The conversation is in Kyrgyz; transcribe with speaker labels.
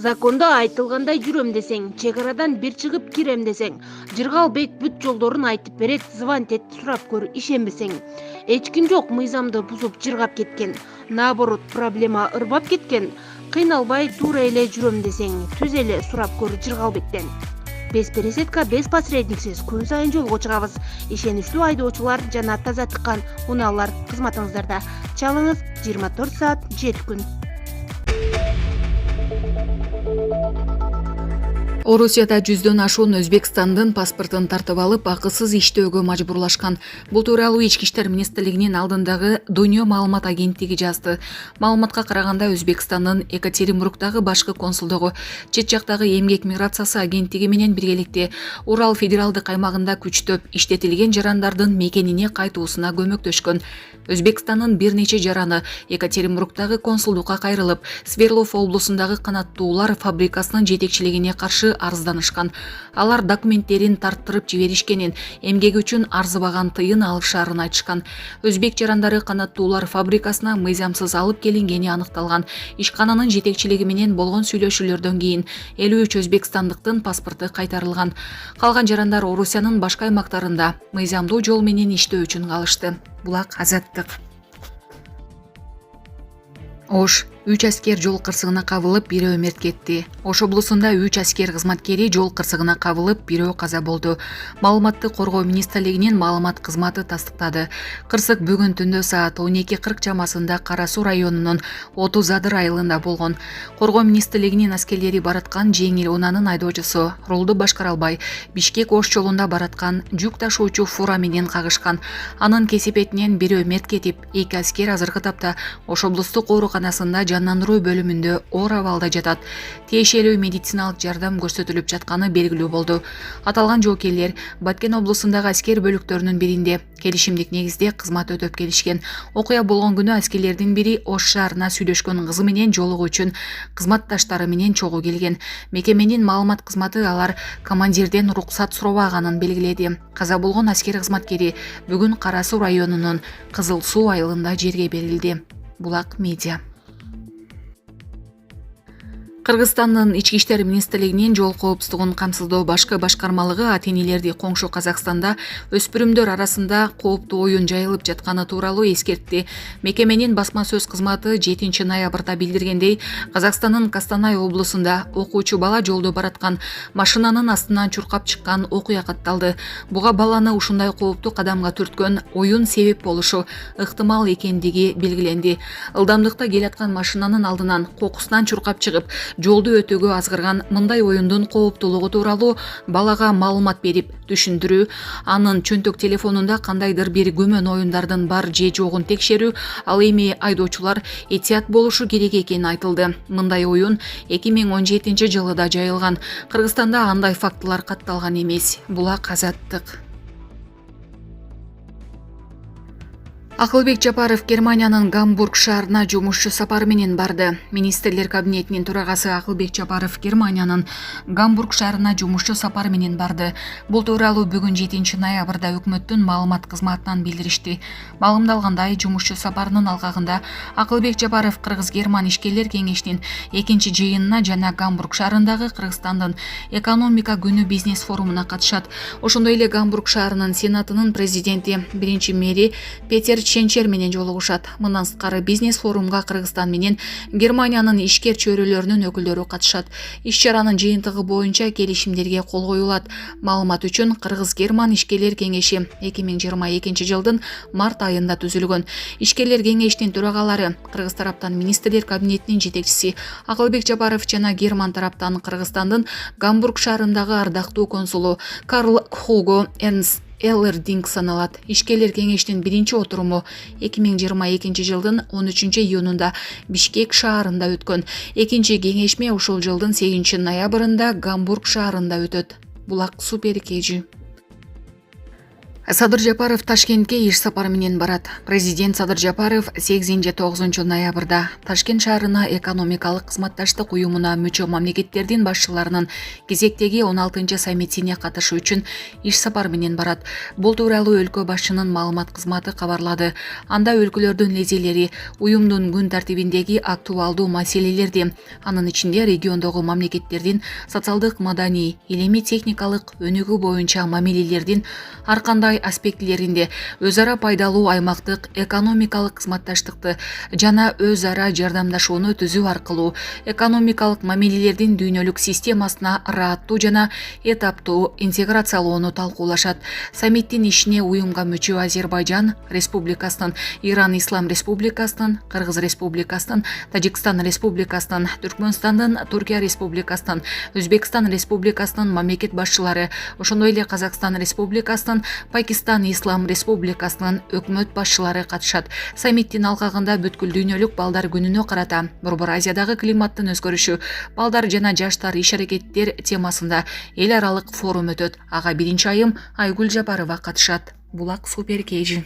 Speaker 1: Закондо айтылгандай жүрөм десең, чек арадан бир чыгып кирем десең, Жыргалбек бүт жолдорун айтып берет, звонить эт, сурап көр, ишенбесең. Эч ким жок мыйзамды бузуп жыргап кеткен. Наоборот, проблема ырбап кеткен. Кыйналбай туура эле жүрөм десең, түз эле сурап көр Жыргалбектен. Без пересетка, без посредниксиз күн сайын жолго чыгабыз. Ишеничтүү айдоочулар жана таза тыккан унаалар кызматыңыздарда. Чалыңыз 24 саат 7 күн.
Speaker 2: Орусияда 100дөн ашуун Өзбекстандын паспортун тартып алып, акысыз иштөөгө мажбурлашкан. Бул тууралуу Ички иштер министрлигинин алдындагы Дүйнө маалымат агенттиги жазды. Маалыматка караганда, Өзбекстандын Екатеринбургдагы башкы консулдугу чет жактагы эмгек миграциясы агенттиги менен биргеликте Урал федералдык аймагында күчтөп иштетилген жарандардын мекенине кайтуусуна көмөктөшкөн. Өзбекстандын бир нече жараны Екатеринбургдагы консулдукка кайрылып, Сверлов облусундагы канаттуулар фабрикасынын жетекчилигине каршы арызданышкан. Алар документтерин тарттырып жиберишкенин, эмгеги үчүн арзыбаган тыйын алышаарын айтышкан. Өзбек жарандары канаттуулар фабрикасына мыйзамсыз алып келингени аныкталган. Ишкананын жетекчилиги менен болгон сүйлөшүүлөрдөн кийин 53 өзбекстандыктын паспорту кайтарылган. Калган жарандар Орусиянын башка аймактарында мыйзамдуу жол менен иштөө үчүн калышты. Булак Азаттык. Ош 3 аскер жол кырсыгына кабылып, бирөө мерт кетти. Ош облусунда 3 аскер кызматкери жол кырсыгына кабылып, бирөө каза болду. Маалыматты коргоо министрлигинин маалымат кызматы тастыктады. Кырсык бүгүн түндө саат 12:40 чамасында Кара Суу районунун 30 Адыр айылында болгон. Коргоо министрлигинин аскерлери бараткан жеңил унаанын айдоочусу рулду башкара албай, Бишкек-Ош жолунда бараткан жүк ташуучу фура менен кагышкан. Анын кесепетинен бирөө мерт кетип, 2 аскер азыркы тапта Ош облустук ооруканасында жандандыруу бөлүмүндө оор абалда жатат. Тиешелүү медициналык жардам көрсөтүлүп жатканы белгилүү болду. Аталган жоокерлер Баткен облусундагы аскер бөлүктөрүнүн биринде келишимдик негизде кызмат өтөп келишкен. Окуя болгон күнү аскерлердин бири Ош шаарына сүйлөшкөн кызы менен жолугуу үчүн кызматташтары менен чогуу келген. Мекеменин маалымат кызматы алар командирден уруксат сурабаганын белгиледи. Каза болгон аскер кызматкери бүгүн Кара Суу районунун Кызыл Суу айылында жерге берилди. Булак медиа. Кыргызстандын Ички иштер министрлигинин жол коопсуздугун камсыздоо башкы башкармалыгы ата-энелерди коңшу Казакстанда өспүрүмдөр арасында кооптуу оюн жайылып жатканы тууралуу эскертти. Мекеменин басма сөз кызматы 7 ноябрда билдиргендей, Казакстандын Костанай облусунда окуучу бала жолдо бараткан машинанын астынан чуркап чыккан окуя катталды. Буга баланы ушундай кооптуу кадамга түрткөн оюн себеп болушу ыктымал экендиги белгиленди. Ылдамдыкта келаткан машинанын алдынан кокусунан чуркап чыгып, жолду өтүүгө азгырган мындай оюндун кооптуулугу тууралуу балага маалымат берип, түшүндүрүү, анын чөнтөк телефонунда кандайдыр бир күмөн оюндардын бар же жогун текшерүү, ал эми айдоочулар этият болушу керек экени айтылды. Мындай оюн 2017 жылы да жайылган. Кыргызстанда андай фактылар катталган эмес. Булак Азаттык. Акылбек Жапаров Германиянын Гамбург шаарына жумушчу сапары менен барды. Министрлер кабинетинин турагасы Акылбек Жапаров Германиянын Гамбург шаарына жумушчу сапары менен барды. Бул тууралуу бүгүн 7 ноябрда өкмөттүн маалымат кызматынан билдиришти. Маалымдалгандай, жумушчу сапарынын алкагында Акылбек Жапаров Кыргыз-Герман ишкерлер кеңешинин 2 жыйынына жана Гамбург шаарындагы Кыргызстандын экономика күнү бизнес форумуна катышат. Ошондой эле Гамбург шаарынын сенатынын президенти, биринчи мэри Петер Ченчер менен жолугушат. Мындан сырткары бизнес форумга Кыргызстан менен Германиянын ишкер чөйрөлөрүнүн өкүлдөрү катышат. Иш-чаранын жыйынтыгы боюнча келишимдерге кол коюлат. Маалымат үчүн Кыргыз-Герман ишкерлер кеңеши 2022 жылдын март айында түзүлгөн. Ишкерлер кеңешинин төрагалары Кыргыз тараптан министрлер кабинетинин жетекчиси Акылбек Жапаров жана Герман тараптан Кыргызстандын Гамбург шаарындагы ардактуу консулу Карл Хуго Эрнст Эллердинг саналат. Ишкерлер кеңешинин биринчи отуруму 2022 жылдын 13 июнунда Бишкек шаарында өткөн. Экинчи кеңешме ушул жылдын 8 ноябрында Гамбург шаарында өтөт. Булак Супер Кежи. Садыр Жапаров Ташкентке иш сапары менен барат. Президент Садыр Жапаров 8-9 ноябрда Ташкент шаарына экономикалык кызматташтык уюмуна мүчө мамлекеттердин башчыларынын кезектеги 16 саммитине катышуу үчүн иш сапары менен барат. Бул тууралуу өлкө башчынын маалымат кызматы кабарлады. Анда өлкөлөрдүн лидерлери уюмдун күн тартибиндеги актуалдуу маселелерди, анын ичинде региондогу мамлекеттердин социалдык, маданий, илимий техникалык өнүгүү боюнча мамилелердин ар кандай аспектилеринде өз ара пайдалуу аймактык экономикалык кызматташтыкты жана өз ара жардамдашууну түзүү аркылуу экономикалык мамилелердин дүйнөлүк системасына ырааттуу жана этаптуу интеграциялоону талкуулашат. Саммиттин ишине уюмга мүчө Азербайжан Республикасынын, Иран Ислам Республикасынын, Кыргыз Республикасынын, Тажикстан Республикасынын, Түркмөнстандын, Туркия Республикасынын, Өзбекстан Республикасынын мамлекет башчылары, ошондой эле Казакстан Республикасынын, Пакистан Ислам Республикасынын өкмөт башчылары катышат. Саммиттин алкагында бүткүл дүйнөлүк балдар күнүнө карата Борбор Азиядагы климаттын өзгөрүшү, балдар жана жаштар иш-аракеттер темасында эл аралык форум өтөт. Ага биринчи айым Айгүл Жапарова катышат. Булак Суперкейжи.